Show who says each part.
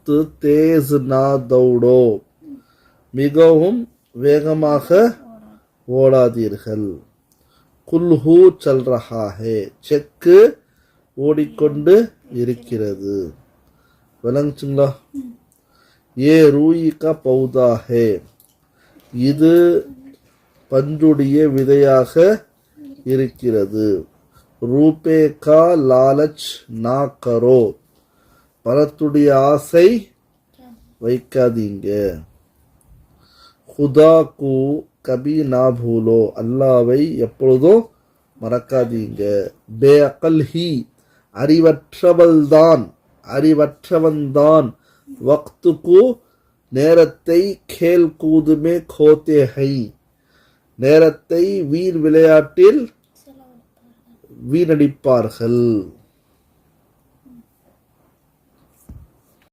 Speaker 1: बहुत तेज ना दौड़ो மிகவும் வேகமாக ஓடாதீர்கள் குல்ஹு சல் ரஹா ஹே செக்கு ஓடிக்கொண்டு இருக்கிறது விளங்குச்சுங்களா ஏ ரூயி கா பௌதா ஹே இது பஞ்சுடைய விதையாக இருக்கிறது ரூபே கா லாலச் நா கரோ பணத்துடைய ஆசை வைக்காதீங்க खुदा को कभी ना भूलो அல்லாவை எப்பொழுதும் மறக்காதீங்க பேஅக்கல் ஹி அறிவற்றவன்தான் வக்துக்கு நேரத்தை கேல் கூதுமே கோத்தே ஹை நேரத்தை வீண் விளையாட்டில் வீணடிப்பார்கள்